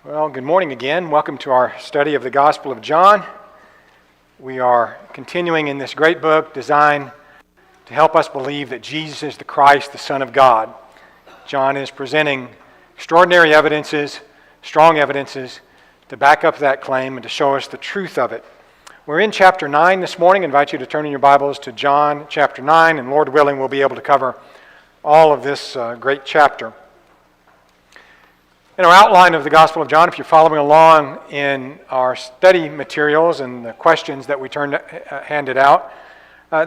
Well, good morning again. Welcome to our study of the Gospel of John. We are continuing in this great book designed to help us believe that Jesus is the Christ, the Son of God. John is presenting extraordinary evidences, strong evidences, to back up that claim and to show us the truth of it. We're in chapter 9 this morning. I invite you to turn in your Bibles to John chapter 9, and Lord willing, we'll be able to cover all of this great chapter. In our outline of the Gospel of John, if you're following along in our study materials and the questions that we handed out,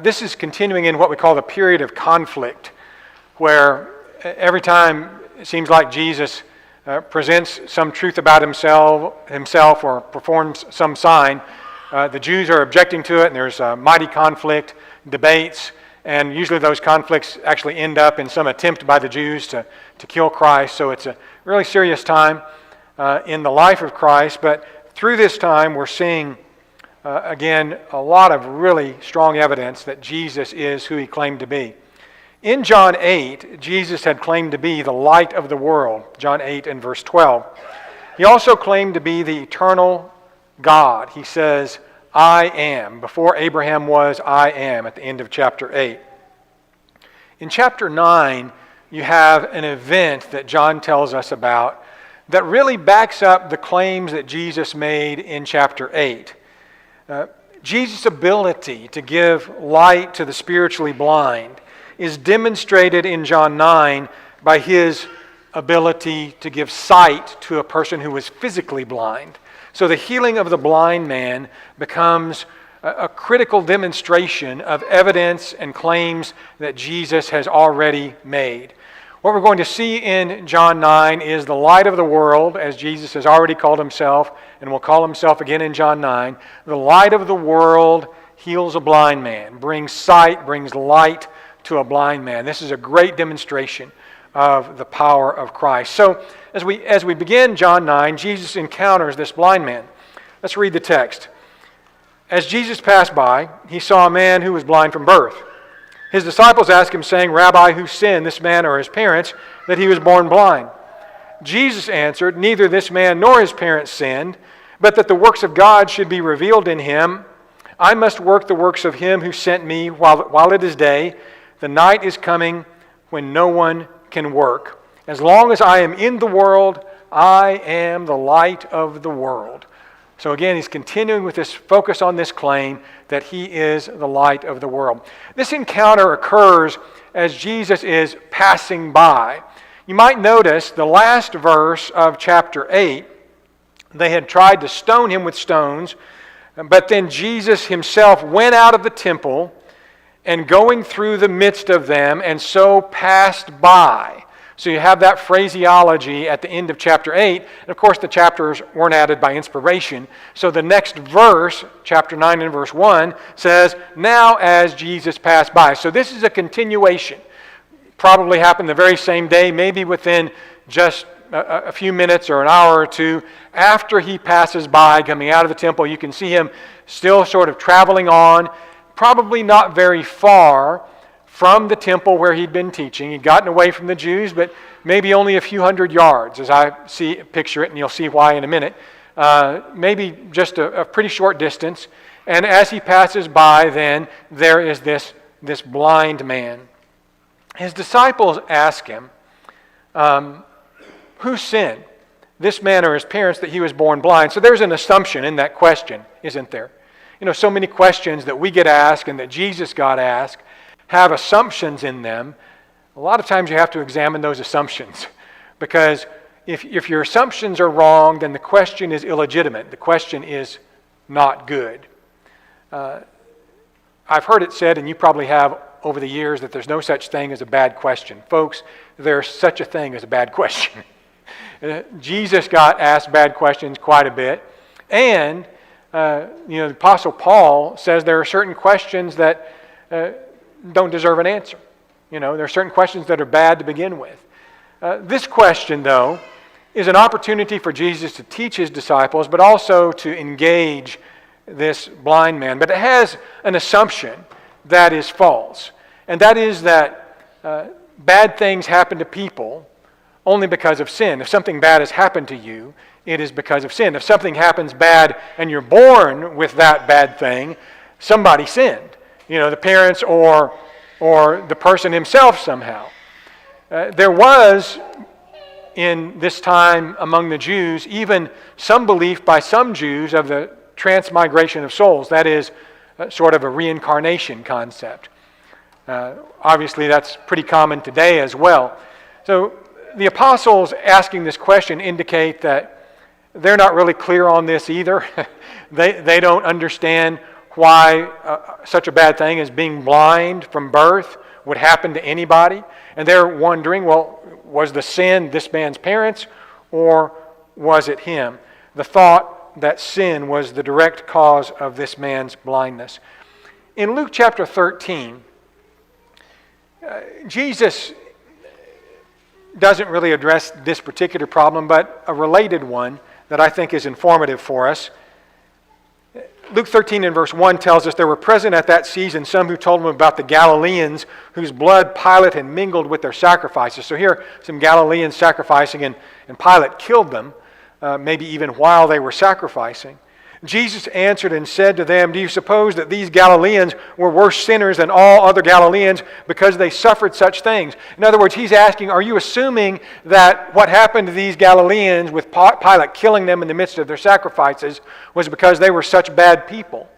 this is continuing in what we call the period of conflict, where every time it seems like Jesus presents some truth about himself or performs some sign, the Jews are objecting to it, and there's a mighty conflict, debates, and usually those conflicts actually end up in some attempt by the Jews to kill Christ. So it's a really serious time in the life of Christ. But through this time, we're seeing, again, a lot of really strong evidence that Jesus is who he claimed to be. In John 8, Jesus had claimed to be the light of the world, John 8 and verse 12. He also claimed to be the eternal God. He says, I am. Before Abraham was, I am, at the end of chapter 8. In chapter 9, you have an event that John tells us about that really backs up the claims that Jesus made in chapter 8. Jesus' ability to give light to the spiritually blind is demonstrated in John 9 by his ability to give sight to a person who was physically blind. So the healing of the blind man becomes a critical demonstration of evidence and claims that Jesus has already made. What we're going to see in John 9 is the light of the world, as Jesus has already called himself, and will call himself again in John 9. The light of the world heals a blind man, brings sight, brings light to a blind man. This is a great demonstration of the power of Christ. So as we begin John 9, Jesus encounters this blind man. Let's read the text. As Jesus passed by, he saw a man who was blind from birth. His disciples asked him, saying, Rabbi, who sinned, this man or his parents, that he was born blind? Jesus answered, Neither this man nor his parents sinned, but that the works of God should be revealed in him. I must work the works of him who sent me while it is day. The night is coming when no one can work. As long as I am in the world, I am the light of the world. So again, he's continuing with this focus on this claim that he is the light of the world. This encounter occurs as Jesus is passing by. You might notice the last verse of chapter 8, they had tried to stone him with stones, but then Jesus himself went out of the temple and going through the midst of them, and so passed by. So you have that phraseology at the end of chapter 8. And of course, the chapters weren't added by inspiration. So the next verse, chapter 9 and verse 1, says, Now as Jesus passed by. So this is a continuation. Probably happened the very same day, maybe within just a few minutes or an hour or two after he passes by, coming out of the temple. You can see him still sort of traveling on, probably not very far from the temple where he'd been teaching. He'd gotten away from the Jews, but maybe only a few hundred yards, as I picture it, and you'll see why in a minute. Maybe just a pretty short distance. And as he passes by, then, there is this blind man. His disciples ask him, who sinned, this man or his parents, that he was born blind? So there's an assumption in that question, isn't there? You know, so many questions that we get asked and that Jesus got asked have assumptions in them. A lot of times you have to examine those assumptions, because if your assumptions are wrong, then the question is illegitimate. The question is not good. I've heard it said, and you probably have over the years, that there's no such thing as a bad question. Folks, there's such a thing as a bad question. Jesus got asked bad questions quite a bit, and the Apostle Paul says there are certain questions that don't deserve an answer. There are certain questions that are bad to begin with. This question, though, is an opportunity for Jesus to teach his disciples, but also to engage this blind man. But it has an assumption that is false, and that is that bad things happen to people only because of sin. If something bad has happened to you, it is because of sin. If something happens bad and you're born with that bad thing, somebody sinned. The parents or the person himself somehow. There was, in this time among the Jews, even some belief by some Jews of the transmigration of souls. That is sort of a reincarnation concept. Obviously, that's pretty common today as well. So the apostles asking this question indicate that they're not really clear on this either. They don't understand why such a bad thing as being blind from birth would happen to anybody. And they're wondering, well, was the sin this man's parents or was it him? The thought that sin was the direct cause of this man's blindness. In Luke chapter 13, Jesus doesn't really address this particular problem, but a related one that I think is informative for us. Luke 13 and verse 1 tells us there were present at that season some who told him about the Galileans whose blood Pilate had mingled with their sacrifices. So here, some Galileans sacrificing, and Pilate killed them, maybe even while they were sacrificing. Jesus answered and said to them, "Do you suppose that these Galileans were worse sinners than all other Galileans because they suffered such things?" In other words, he's asking, are you assuming that what happened to these Galileans with Pilate killing them in the midst of their sacrifices was because they were such bad people?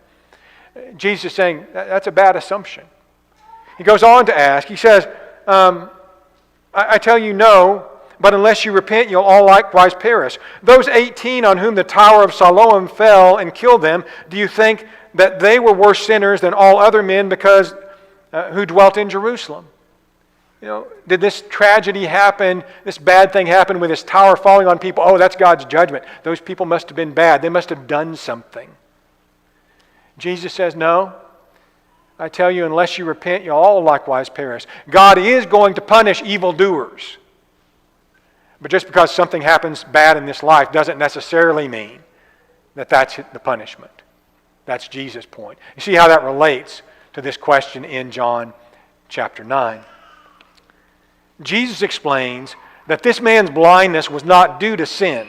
Jesus is saying, that's a bad assumption. He goes on to ask, he says, I tell you no, but unless you repent, you'll all likewise perish. Those 18 on whom the Tower of Siloam fell and killed them, do you think that they were worse sinners than all other men because who dwelt in Jerusalem? Did this tragedy happen, this bad thing happen with this tower falling on people? Oh, that's God's judgment. Those people must have been bad. They must have done something. Jesus says, no. I tell you, unless you repent, you'll all likewise perish. God is going to punish evildoers. But just because something happens bad in this life doesn't necessarily mean that that's the punishment. That's Jesus' point. You see how that relates to this question in John chapter 9. Jesus explains that this man's blindness was not due to sin.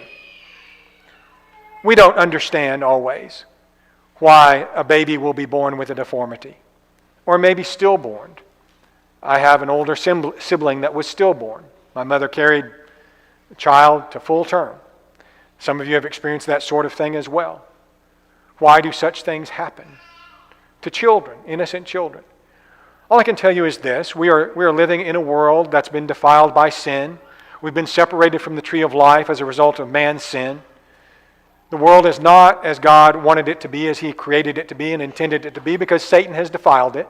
We don't understand always why a baby will be born with a deformity, or maybe stillborn. I have an older sibling that was stillborn. My mother carried a child to full term. Some of you have experienced that sort of thing as well. Why do such things happen to children, innocent children? All I can tell you is this: we are living in a world that's been defiled by sin. We've been separated from the tree of life as a result of man's sin. The world is not as God wanted it to be, as He created it to be and intended it to be, because Satan has defiled it.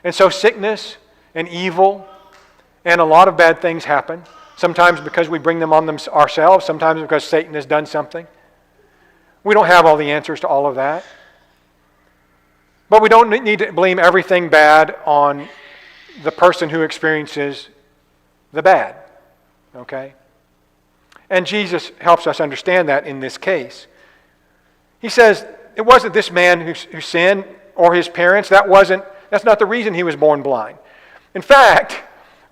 And so sickness and evil and a lot of bad things happen. Sometimes because we bring them on ourselves, sometimes because Satan has done something. We don't have all the answers to all of that. But we don't need to blame everything bad on the person who experiences the bad. Okay? And Jesus helps us understand that in this case. He says, it wasn't this man who sinned or his parents. That's not the reason he was born blind. In fact,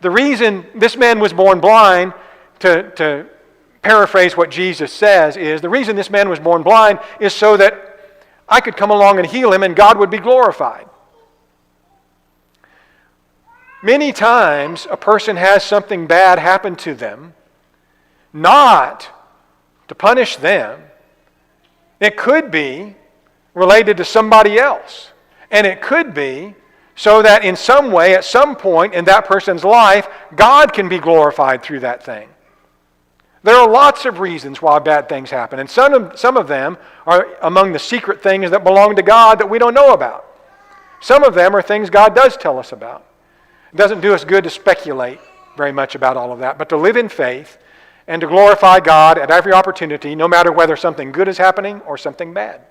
the reason this man was born blind, to paraphrase what Jesus says, is the reason this man was born blind is so that I could come along and heal him and God would be glorified. Many times a person has something bad happen to them, not to punish them. It could be related to somebody else. And it could be so that in some way, at some point in that person's life, God can be glorified through that thing. There are lots of reasons why bad things happen, and some of them are among the secret things that belong to God that we don't know about. Some of them are things God does tell us about. It doesn't do us good to speculate very much about all of that, but to live in faith and to glorify God at every opportunity, no matter whether something good is happening or something bad.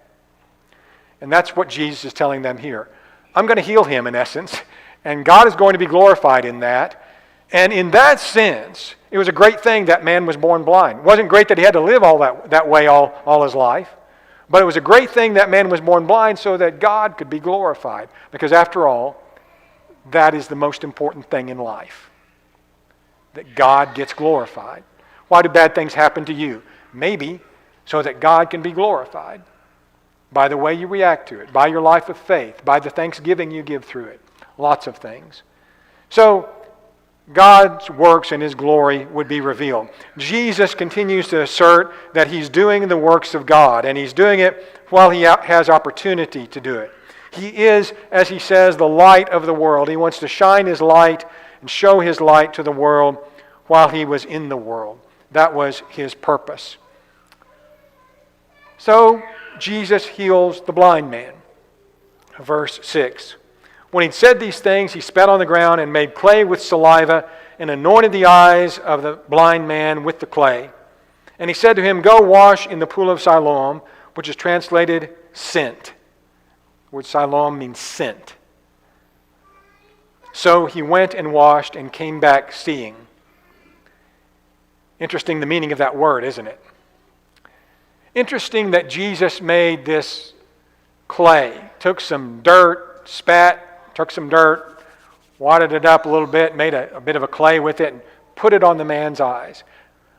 And that's what Jesus is telling them here. I'm going to heal him, in essence, and God is going to be glorified in that. And in that sense, it was a great thing that man was born blind. It wasn't great that he had to live all that way all his life, but it was a great thing that man was born blind so that God could be glorified. Because after all, that is the most important thing in life, that God gets glorified. Why do bad things happen to you? Maybe so that God can be glorified by the way you react to it, by your life of faith, by the thanksgiving you give through it. Lots of things. So God's works and His glory would be revealed. Jesus continues to assert that He's doing the works of God, and He's doing it while He has opportunity to do it. He is, as He says, the light of the world. He wants to shine His light and show His light to the world while He was in the world. That was His purpose. So Jesus heals the blind man. Verse 6. When he'd said these things, he spat on the ground and made clay with saliva and anointed the eyes of the blind man with the clay. And he said to him, "Go wash in the pool of Siloam," which is translated sent. The word Siloam means sent. So he went and washed and came back seeing. Interesting the meaning of that word, isn't it? Interesting that Jesus made this clay, took some dirt, spat, took some dirt, wadded it up a little bit, made a bit of a clay with it, and put it on the man's eyes.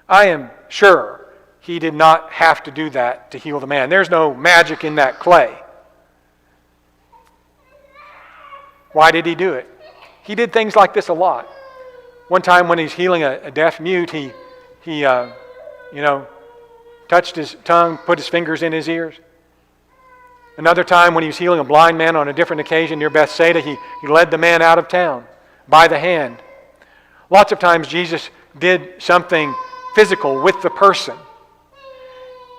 I am sure he did not have to do that to heal the man. There's no magic in that clay. Why did he do it? He did things like this a lot. One time when he's healing a deaf mute, he touched his tongue, put his fingers in his ears. Another time when he was healing a blind man on a different occasion near Bethsaida, he led the man out of town by the hand. Lots of times Jesus did something physical with the person.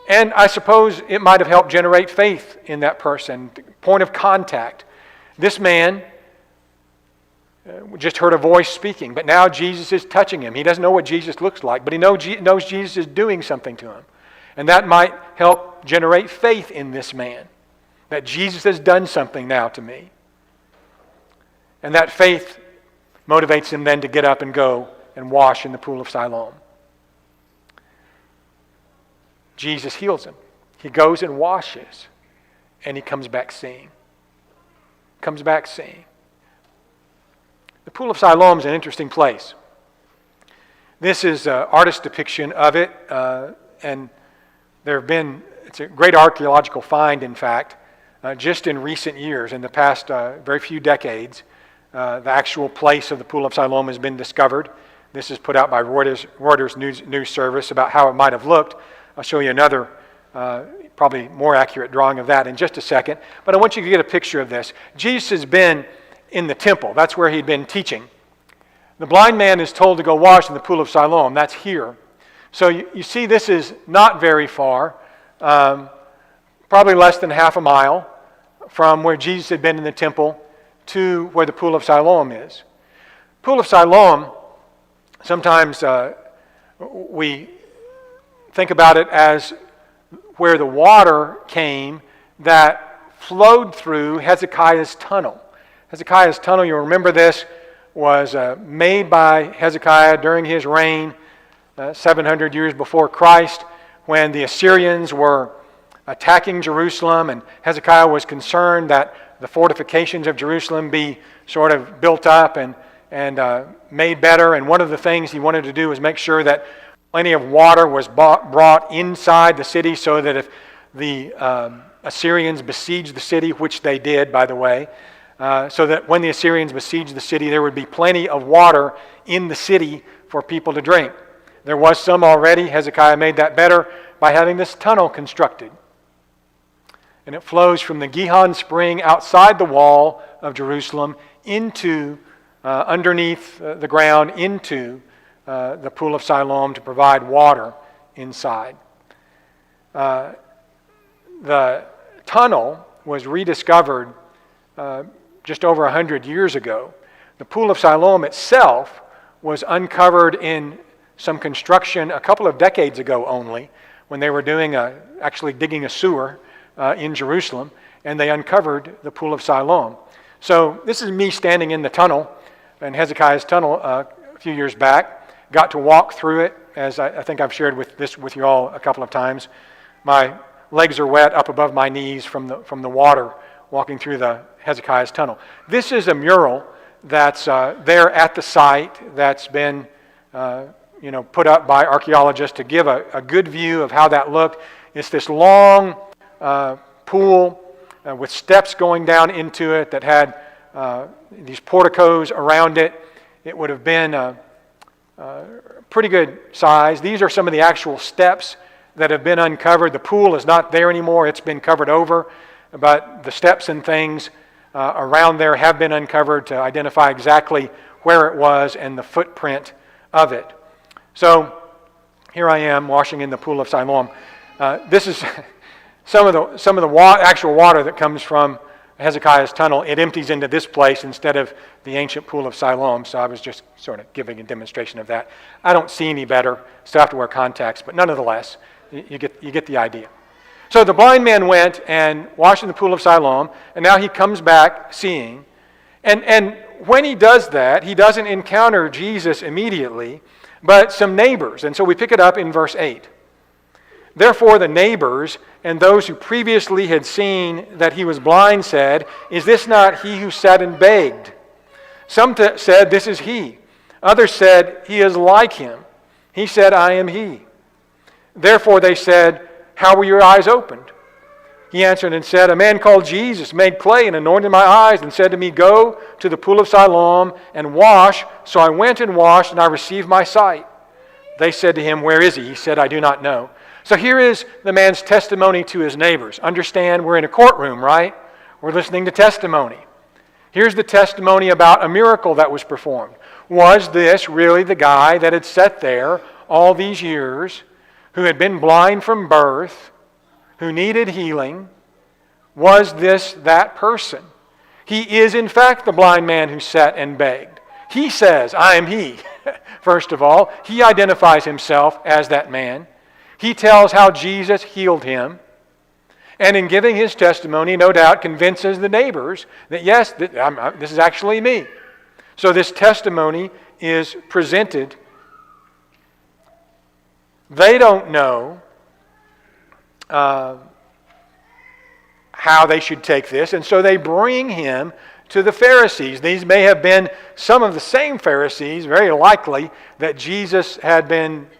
And I suppose it might have helped generate faith in that person, point of contact. This man just heard a voice speaking, but now Jesus is touching him. He doesn't know what Jesus looks like, but he knows Jesus is doing something to him. And that might help generate faith in this man, that Jesus has done something now to me. And that faith motivates him then to get up and go and wash in the pool of Siloam. Jesus heals him. He goes and washes, and he comes back seeing. Comes back seeing. The pool of Siloam is an interesting place. This is an artist's depiction of it, and it's a great archaeological find, in fact. Just in recent years, in the past very few decades, the actual place of the Pool of Siloam has been discovered. This is put out by Reuters News Service about how it might have looked. I'll show you another, probably more accurate drawing of that in just a second. But I want you to get a picture of this. Jesus has been in the temple. That's where he'd been teaching. The blind man is told to go wash in the Pool of Siloam. That's here. So you see this is not very far, probably less than half a mile from where Jesus had been in the temple to where the Pool of Siloam is. Pool of Siloam, sometimes we think about it as where the water came that flowed through Hezekiah's tunnel. Hezekiah's tunnel, you'll remember this, was made by Hezekiah during his reign 700 years before Christ, when the Assyrians were attacking Jerusalem, and Hezekiah was concerned that the fortifications of Jerusalem be sort of built up and made better. And one of the things he wanted to do was make sure that plenty of water was brought inside the city, so that if the Assyrians besieged the city, which they did, by the way, so that when the Assyrians besieged the city, there would be plenty of water in the city for people to drink. There was some already. Hezekiah made that better by having this tunnel constructed. And it flows from the Gihon spring outside the wall of Jerusalem into, underneath the ground, into the Pool of Siloam to provide water inside. The tunnel was rediscovered just over 100 years ago. The Pool of Siloam itself was uncovered in some construction a couple of decades ago only, when they were actually digging a sewer in Jerusalem, and they uncovered the Pool of Siloam. So this is me standing in the tunnel, in Hezekiah's tunnel a few years back. Got to walk through it, as I think I've shared with you all a couple of times. My legs are wet up above my knees from the water walking through the Hezekiah's tunnel. This is a mural that's there at the site that's been put up by archaeologists to give a good view of how that looked. It's this long pool with steps going down into it that had these porticos around it. It would have been pretty good size. These are some of the actual steps that have been uncovered. The pool is not there anymore. It's been covered over, but the steps and things around there have been uncovered to identify exactly where it was and the footprint of it. So here I am washing in the pool of Siloam. This is some of the actual water that comes from Hezekiah's tunnel. It empties into this place instead of the ancient pool of Siloam, so I was just sort of giving a demonstration of that. I don't see any better, still have to wear contacts, but nonetheless, you get the idea. So the blind man went and washed in the pool of Siloam, and now he comes back seeing. And when he does that, he doesn't encounter Jesus immediately, but some neighbors. And so we pick it up in verse 8. Therefore the neighbors and those who previously had seen that he was blind said, "Is this not he who sat and begged?" Some said, "This is he." Others said, "He is like him." He said, "I am he." Therefore they said, "How were your eyes opened?" He answered and said, "A man called Jesus made clay and anointed my eyes and said to me, 'Go to the pool of Siloam and wash.' So I went and washed, and I received my sight." They said to him, "Where is he?" He said, "I do not know." So here is the man's testimony to his neighbors. Understand, we're in a courtroom, right? We're listening to testimony. Here's the testimony about a miracle that was performed. Was this really the guy that had sat there all these years, who had been blind from birth, who needed healing? Was this that person? He is in fact the blind man who sat and begged. He says, "I am he." First of all, he identifies himself as that man. He tells how Jesus healed him. And in giving his testimony, no doubt convinces the neighbors that yes, this is actually me. So this testimony is presented. They don't know how they should take this, and so they bring him to the Pharisees. These may have been some of the same Pharisees, very likely, that Jesus had been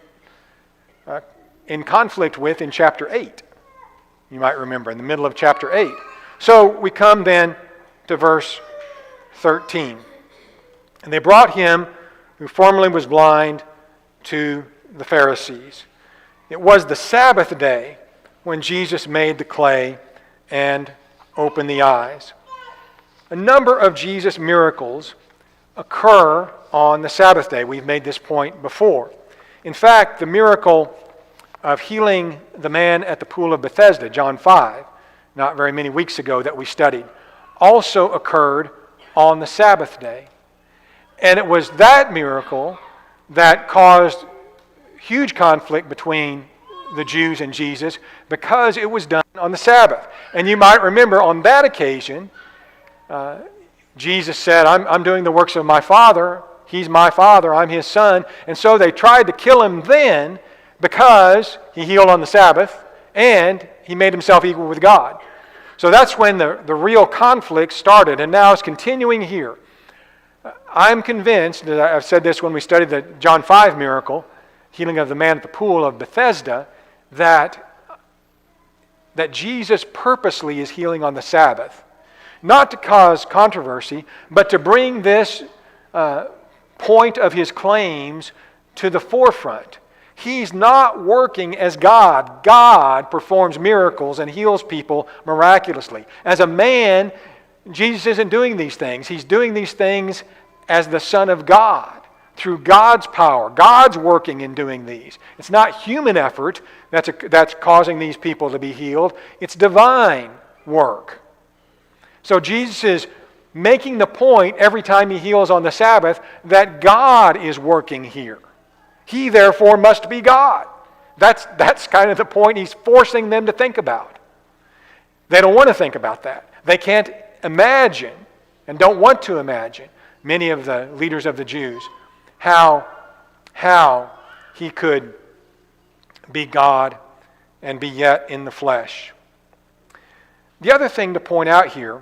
in conflict with in chapter 8. You might remember, in the middle of chapter 8. So we come then to verse 13. And they brought him, who formerly was blind, to the Pharisees. It was the Sabbath day when Jesus made the clay and opened the eyes. A number of Jesus' miracles occur on the Sabbath day. We've made this point before. In fact, the miracle of healing the man at the pool of Bethesda, John 5, not very many weeks ago that we studied, also occurred on the Sabbath day. And it was that miracle that caused huge conflict between the Jews and Jesus because it was done on the Sabbath. And you might remember on that occasion, Jesus said, I'm doing the works of my Father. He's my Father. I'm His Son. And so they tried to kill Him then because He healed on the Sabbath and He made Himself equal with God. So that's when the real conflict started, and now it's continuing here. I'm convinced, that I've said this when we studied the John 5 miracle, healing of the man at the pool of Bethesda, that Jesus purposely is healing on the Sabbath. Not to cause controversy, but to bring this point of His claims to the forefront. He's not working as God. God performs miracles and heals people miraculously. As a man, Jesus isn't doing these things. He's doing these things as the Son of God, through God's power. God's working in doing these. It's not human effort that's causing these people to be healed. It's divine work. So Jesus is making the point every time He heals on the Sabbath that God is working here. He therefore must be God. That's kind of the point He's forcing them to think about. They don't want to think about that. They can't imagine and don't want to imagine, many of the leaders of the Jews, how He could be God and be yet in the flesh. The other thing to point out here,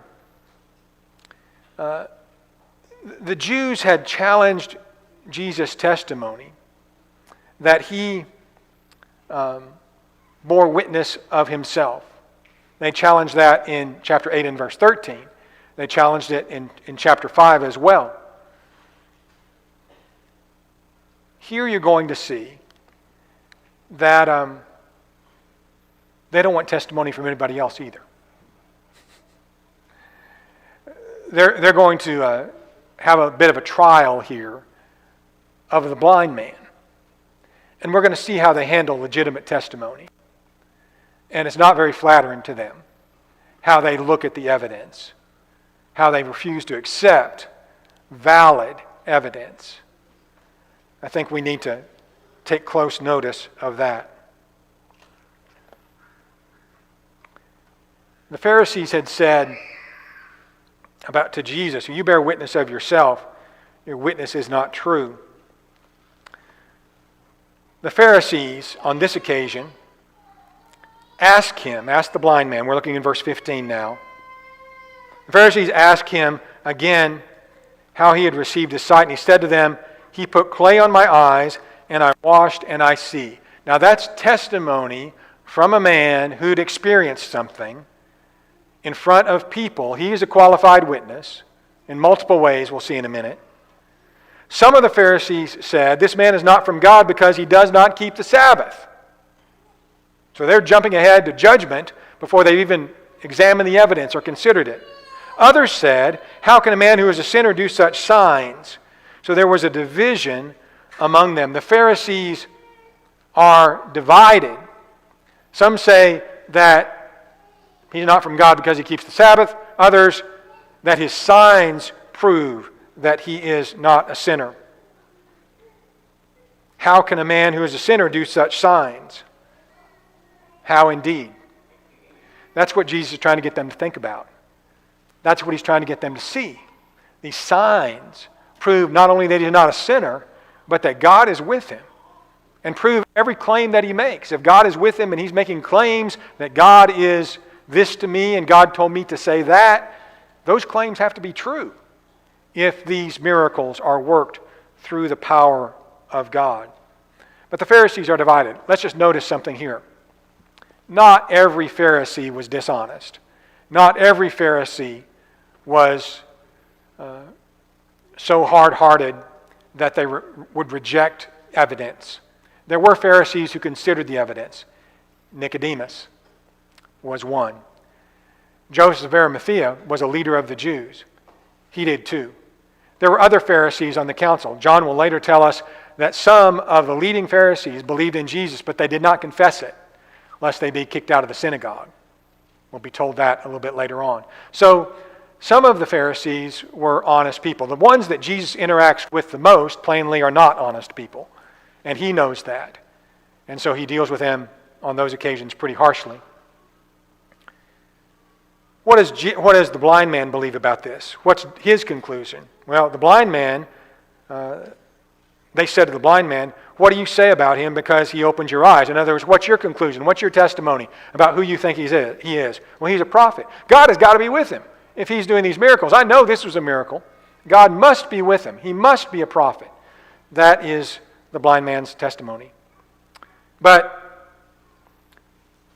the Jews had challenged Jesus' testimony that He bore witness of himself. They challenged that in chapter 8 and verse 13. They challenged it in chapter 5 as well. Here you're going to see that they don't want testimony from anybody else either. They're going to have a bit of a trial here of the blind man. And we're going to see how they handle legitimate testimony. And it's not very flattering to them how they look at the evidence, how they refuse to accept valid evidence. I think we need to take close notice of that. The Pharisees had said to Jesus, you bear witness of yourself, your witness is not true. The Pharisees, on this occasion, asked the blind man, we're looking in verse 15 now. The Pharisees asked him again how he had received his sight, and he said to them, he put clay on my eyes, and I washed, and I see. Now that's testimony from a man who'd experienced something in front of people. He is a qualified witness in multiple ways, we'll see in a minute. Some of the Pharisees said, this man is not from God because he does not keep the Sabbath. So they're jumping ahead to judgment before they've even examined the evidence or considered it. Others said, how can a man who is a sinner do such signs? So there was a division among them. The Pharisees are divided. Some say that he's not from God because he keeps the Sabbath. Others, that his signs prove that he is not a sinner. How can a man who is a sinner do such signs? How indeed? That's what Jesus is trying to get them to think about. That's what he's trying to get them to see. These signs prove not only that he's not a sinner, but that God is with him. And prove every claim that he makes. If God is with him and he's making claims that God is this to me and God told me to say that, those claims have to be true if these miracles are worked through the power of God. But the Pharisees are divided. Let's just notice something here. Not every Pharisee was dishonest. Not every Pharisee was so hard-hearted that they would reject evidence. There were Pharisees who considered the evidence. Nicodemus was one. Joseph of Arimathea was a leader of the Jews. He did too. There were other Pharisees on the council. John will later tell us that some of the leading Pharisees believed in Jesus, but they did not confess it, lest they be kicked out of the synagogue. We'll be told that a little bit later on. So some of the Pharisees were honest people. The ones that Jesus interacts with the most, plainly, are not honest people. And he knows that. And so he deals with them on those occasions pretty harshly. What does the blind man believe about this? What's his conclusion? Well, the blind man, they said to the blind man, what do you say about him because he opened your eyes? In other words, what's your conclusion? What's your testimony about who you think he is? Well, he's a prophet. God has got to be with him if he's doing these miracles. I know this was a miracle. God must be with him. He must be a prophet. That is the blind man's testimony. But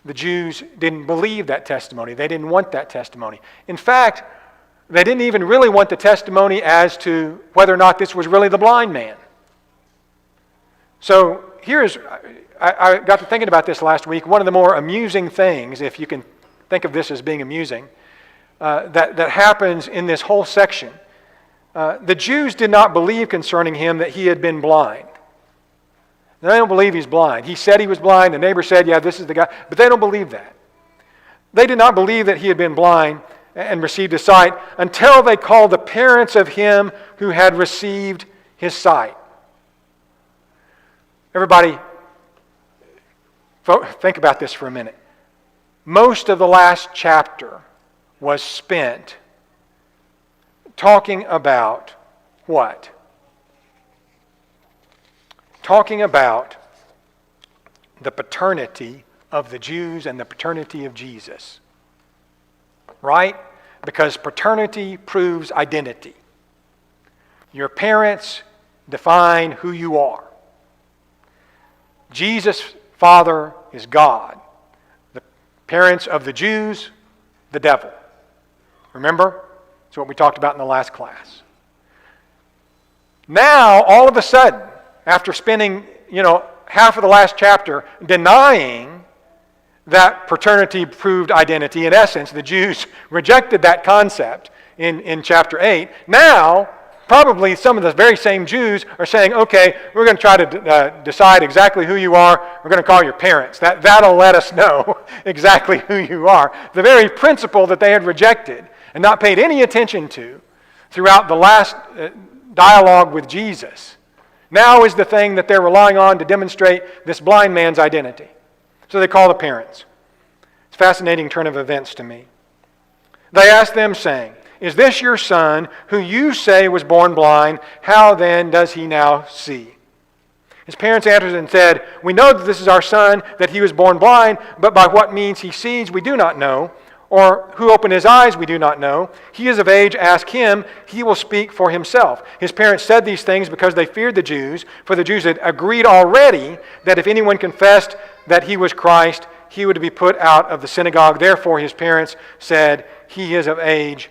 the Jews didn't believe that testimony. They didn't want that testimony. In fact, they didn't even really want the testimony as to whether or not this was really the blind man. So I got to thinking about this last week. One of the more amusing things, if you can think of this as being amusing, that happens in this whole section. The Jews did not believe concerning him that he had been blind. They don't believe he's blind. He said he was blind. The neighbor said, yeah, this is the guy. But they don't believe that. They did not believe that he had been blind and received his sight until they called the parents of him who had received his sight. Everybody, think about this for a minute. Most of the last chapter was spent talking about what? Talking about the paternity of the Jews and the paternity of Jesus. Right? Because paternity proves identity. Your parents define who you are. Jesus' Father is God. Parents of the Jews, the devil. Remember? That's what we talked about in the last class. Now, all of a sudden, after spending, half of the last chapter denying that paternity proved identity, in essence, the Jews rejected that concept in chapter 8. Now, probably some of the very same Jews are saying, okay, we're going to try to decide exactly who you are. We're going to call your parents. That'll let us know exactly who you are. The very principle that they had rejected and not paid any attention to throughout the last dialogue with Jesus, now is the thing that they're relying on to demonstrate this blind man's identity. So they call the parents. It's a fascinating turn of events to me. They ask them, saying, "Is this your son, who you say was born blind? How then does he now see?" His parents answered and said, "We know that this is our son, that he was born blind, but by what means he sees we do not know, or who opened his eyes we do not know. He is of age, ask him, he will speak for himself." His parents said these things because they feared the Jews, for the Jews had agreed already that if anyone confessed that he was Christ, he would be put out of the synagogue. Therefore his parents said, "He is of age,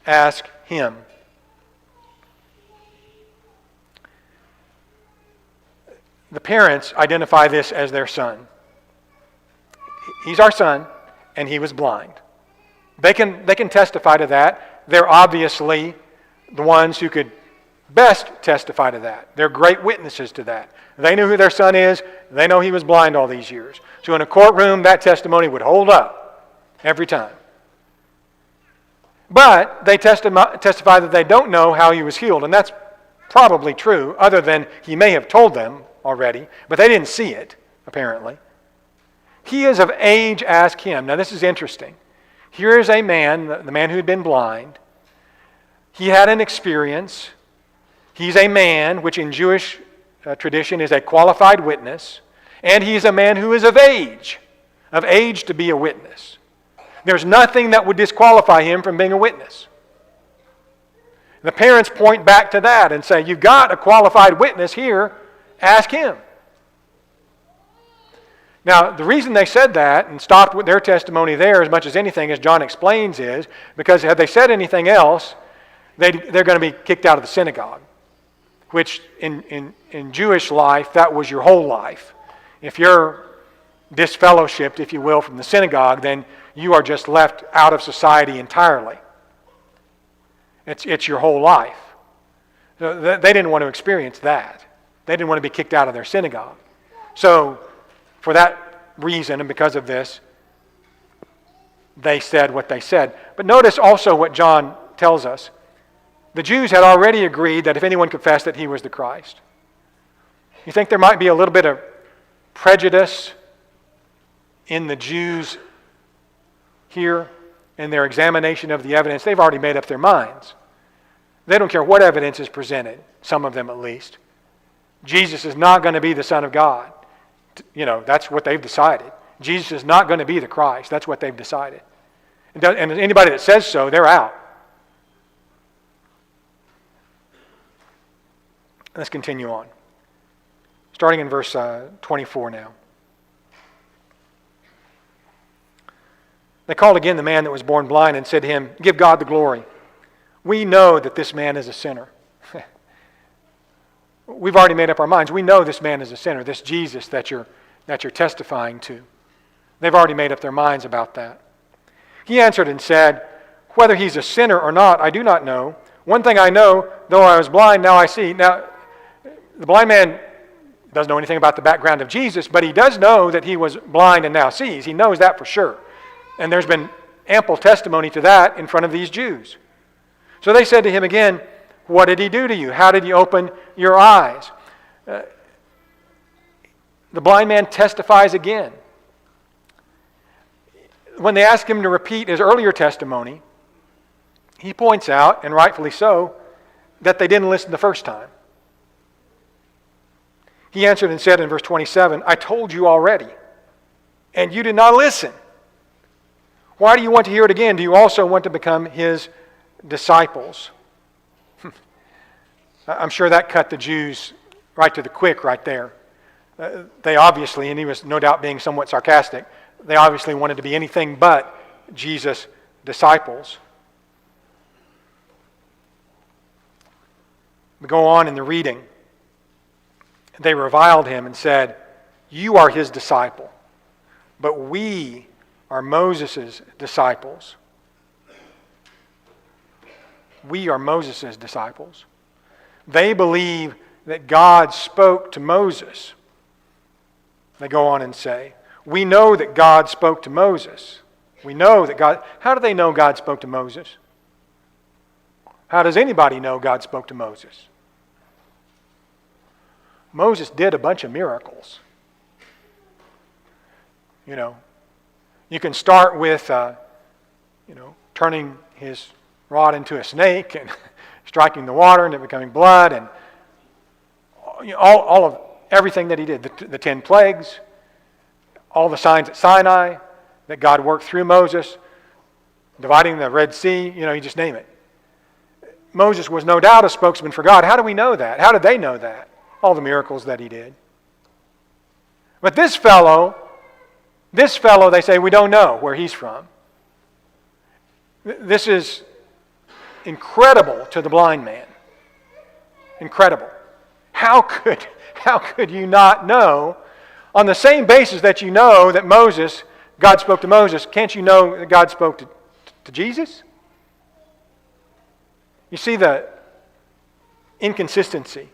ask him." The parents identify this as their son. He's our son, and he was blind. They can testify to that. They're obviously the ones who could best testify to that. They're great witnesses to that. They knew who their son is. They know he was blind all these years. So in a courtroom, that testimony would hold up every time. But they testify that they don't know how he was healed, and that's probably true, other than he may have told them already, but they didn't see it, apparently. He is of age, ask him. Now this is interesting. Here is a man, the man who had been blind. He had an experience. He's a man, which in Jewish tradition is a qualified witness, and he's a man who is of age to be a witness. There's nothing that would disqualify him from being a witness. The parents point back to that and say, "You've got a qualified witness here, ask him." Now, the reason they said that and stopped with their testimony there as much as anything, as John explains, is because had they said anything else, they're going to be kicked out of the synagogue, which in Jewish life, that was your whole life. If you're disfellowshipped, if you will, from the synagogue, then you are just left out of society entirely. It's your whole life. So they didn't want to experience that. They didn't want to be kicked out of their synagogue. So for that reason and because of this, they said what they said. But notice also what John tells us. The Jews had already agreed that if anyone confessed that he was the Christ. You think there might be a little bit of prejudice in the Jews here in their examination of the evidence? They've already made up their minds. They don't care what evidence is presented, some of them at least. Jesus is not going to be the Son of God. That's what they've decided. Jesus is not going to be the Christ. That's what they've decided. And anybody that says so, they're out. Let's continue on. Starting in verse 24 now. They called again the man that was born blind and said to him, "Give God the glory. We know that this man is a sinner." We've already made up our minds. We know this man is a sinner, this Jesus that you're testifying to. They've already made up their minds about that. He answered and said, "Whether he's a sinner or not, I do not know. One thing I know, though I was blind, now I see." Now, the blind man doesn't know anything about the background of Jesus, but he does know that he was blind and now sees. He knows that for sure. And there's been ample testimony to that in front of these Jews. So they said to him again, "What did he do to you? How did he open your eyes?" The blind man testifies again. When they ask him to repeat his earlier testimony, he points out, and rightfully so, that they didn't listen the first time. He answered and said in verse 27, "I told you already, and you did not listen. Why do you want to hear it again? Do you also want to become his disciples?" I'm sure that cut the Jews right to the quick right there. They obviously, and he was no doubt being somewhat sarcastic, They obviously wanted to be anything but Jesus' disciples. We go on in the reading. They reviled him and said, "You are his disciple, but we are Moses' disciples." We are Moses' disciples. They believe that God spoke to Moses. They go on and say, "We know that God spoke to Moses." We know that God... How do they know God spoke to Moses? How does anybody know God spoke to Moses? Moses did a bunch of miracles. You can start with, turning his rod into a snake and striking the water and it becoming blood, and all of everything that he did, the 10 plagues, all the signs at Sinai that God worked through Moses, dividing the Red Sea, you just name it. Moses was no doubt a spokesman for God. How do we know that? How did they know that? All the miracles that he did. But this fellow, they say, we don't know where he's from. This is incredible to the blind man. Incredible. How could you not know, on the same basis that you know that God spoke to Moses, can't you know that God spoke to Jesus? You see the inconsistency.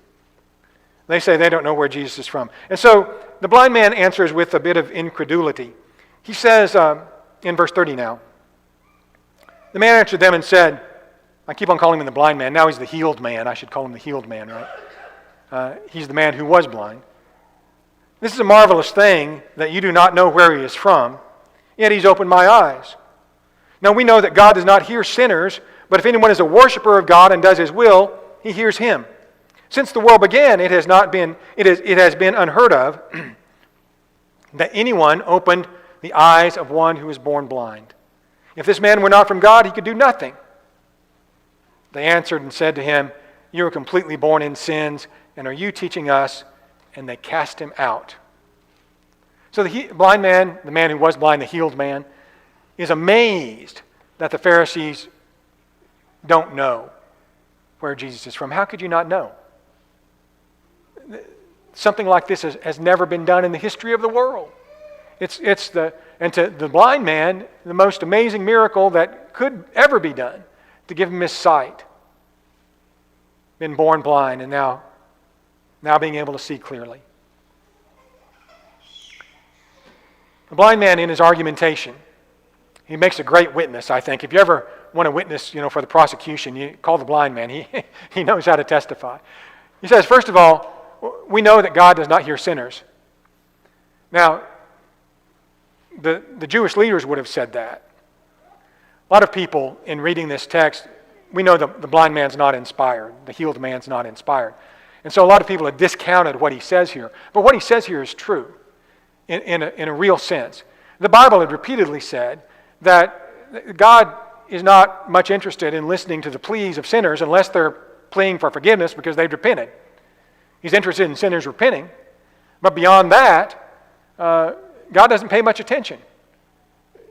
They say they don't know where Jesus is from. And so the blind man answers with a bit of incredulity. He says, in verse 30 now, the man answered them and said, I keep on calling him the blind man. Now he's the healed man. I should call him the healed man, right? He's the man who was blind. This is a marvelous thing that you do not know where he is from, yet he's opened my eyes. Now we know that God does not hear sinners, but if anyone is a worshiper of God and does his will, he hears him. Since the world began, it has been unheard of that anyone opened the eyes of one who was born blind. If this man were not from God, he could do nothing. They answered and said to him, you are completely born in sins, and are you teaching us? And they cast him out. So the blind man, the man who was blind, the healed man, is amazed that the Pharisees don't know where Jesus is from. How could you not know? Something like this has never been done in the history of the world. And to the blind man, the most amazing miracle that could ever be done, to give him his sight. Been born blind and now being able to see clearly. The blind man in his argumentation, he makes a great witness, I think. If you ever want to witness, for the prosecution, you call the blind man. He knows how to testify. He says, first of all, we know that God does not hear sinners. Now, the Jewish leaders would have said that. A lot of people, in reading this text, we know the blind man's not inspired. The healed man's not inspired. And so a lot of people have discounted what he says here. But what he says here is true in a real sense. The Bible had repeatedly said that God is not much interested in listening to the pleas of sinners unless they're pleading for forgiveness because they've repented. He's interested in sinners repenting. But beyond that, God doesn't pay much attention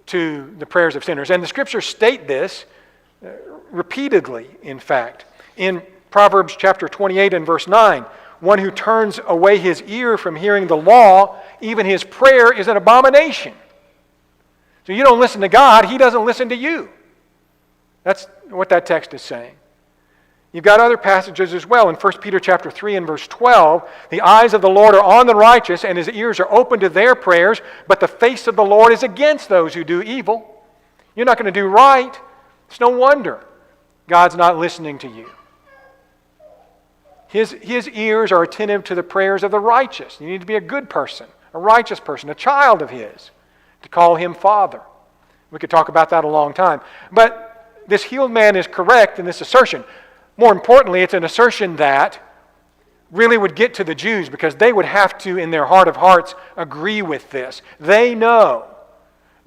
to the prayers of sinners. And the Scriptures state this repeatedly, in fact. In Proverbs chapter 28 and verse 9, one who turns away his ear from hearing the law, even his prayer is an abomination. So you don't listen to God, he doesn't listen to you. That's what that text is saying. You've got other passages as well. In 1 Peter chapter 3 and verse 12, the eyes of the Lord are on the righteous and his ears are open to their prayers, but the face of the Lord is against those who do evil. You're not going to do right. It's no wonder God's not listening to you. His ears are attentive to the prayers of the righteous. You need to be a good person, a righteous person, a child of his, to call him Father. We could talk about that a long time. But this healed man is correct in this assertion. More importantly, it's an assertion that really would get to the Jews because they would have to, in their heart of hearts, agree with this. They know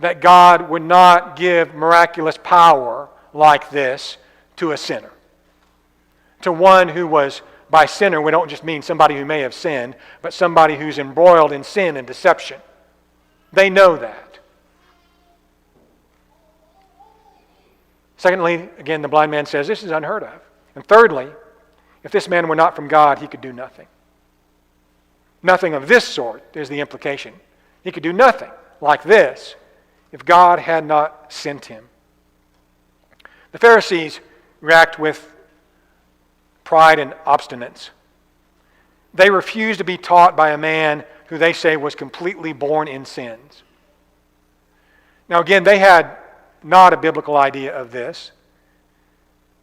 that God would not give miraculous power like this to a sinner. To one who was, by sinner, we don't just mean somebody who may have sinned, but somebody who's embroiled in sin and deception. They know that. Secondly, again, the blind man says, this is unheard of. And thirdly, if this man were not from God, he could do nothing. Nothing of this sort is the implication. He could do nothing like this if God had not sent him. The Pharisees react with pride and obstinance. They refuse to be taught by a man who they say was completely born in sins. Now again, they had not a biblical idea of this.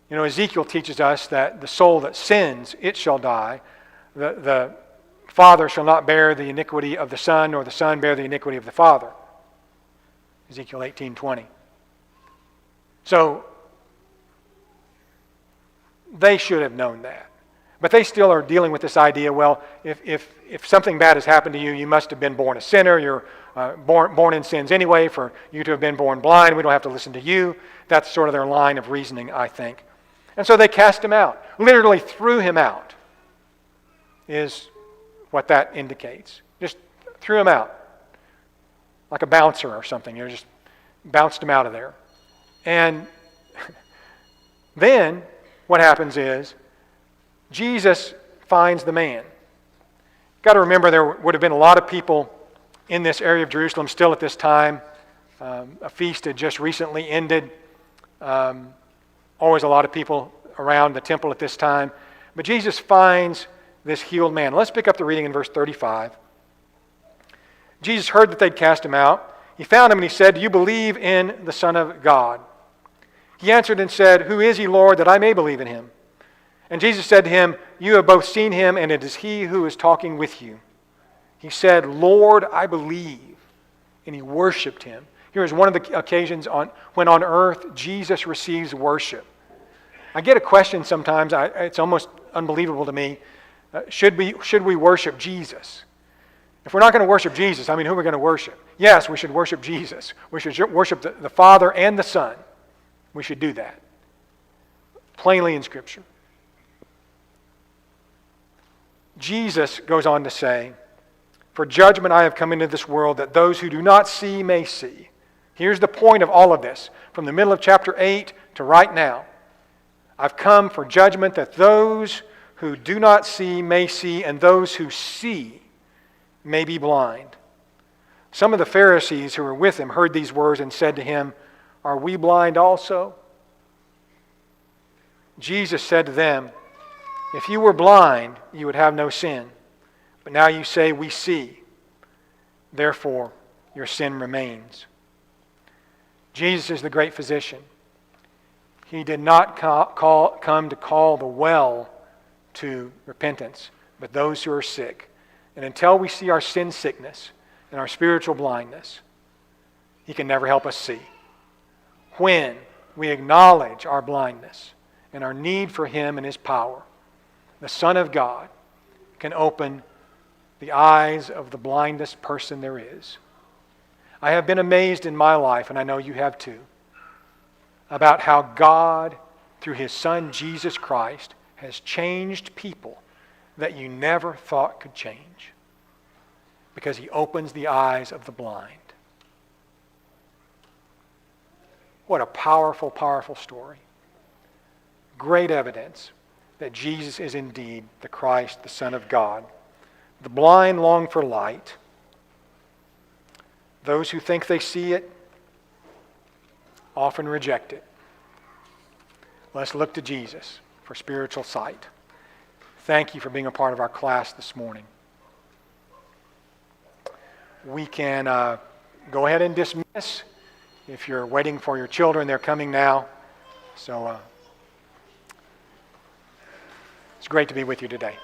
You know, Ezekiel teaches us that the soul that sins, it shall die. The father shall not bear the iniquity of the son, nor the son bear the iniquity of the father. Ezekiel 18:20. So, they should have known that. But they still are dealing with this idea, well, if something bad has happened to you, you must have been born a sinner. You're born in sins anyway. For you to have been born blind, we don't have to listen to you. That's sort of their line of reasoning, I think. And so they cast him out. Literally threw him out is what that indicates. Just threw him out. Like a bouncer or something. You know, just bounced him out of there. And then what happens is Jesus finds the man. Got to remember there would have been a lot of people in this area of Jerusalem still at this time. A feast had just recently ended. Always a lot of people around the temple at this time. But Jesus finds this healed man. Let's pick up the reading in verse 35. Jesus heard that they'd cast him out. He found him and he said, "Do you believe in the Son of God?" He answered and said, "Who is he, Lord, that I may believe in him?" And Jesus said to him, "You have both seen him, and it is he who is talking with you." He said, "Lord, I believe." And he worshiped him. Here is one of the occasions when on earth Jesus receives worship. I get a question sometimes, it's almost unbelievable to me, should we worship Jesus? If we're not going to worship Jesus, who are we going to worship? Yes, we should worship Jesus. We should worship the Father and the Son. We should do that. Plainly in Scripture. Jesus goes on to say, "For judgment I have come into this world, that those who do not see may see." Here's the point of all of this. From the middle of chapter 8 to right now. I've come for judgment, that those who do not see may see, and those who see may be blind. Some of the Pharisees who were with him heard these words and said to him, "Are we blind also?" Jesus said to them, "If you were blind, you would have no sin. But now you say, 'We see.' Therefore, your sin remains." Jesus is the great physician. He did not come to call the well to repentance, but those who are sick. And until we see our sin sickness and our spiritual blindness, he can never help us see. When we acknowledge our blindness and our need for him and his power, the Son of God can open the eyes of the blindest person there is. I have been amazed in my life, and I know you have too, about how God, through his Son Jesus Christ, has changed people that you never thought could change, because he opens the eyes of the blind. What a powerful, powerful story. Great evidence that Jesus is indeed the Christ, the Son of God. The blind long for light. Those who think they see it often reject it. Let's look to Jesus for spiritual sight. Thank you for being a part of our class this morning. We can go ahead and dismiss. If you're waiting for your children, they're coming now. So it's great to be with you today.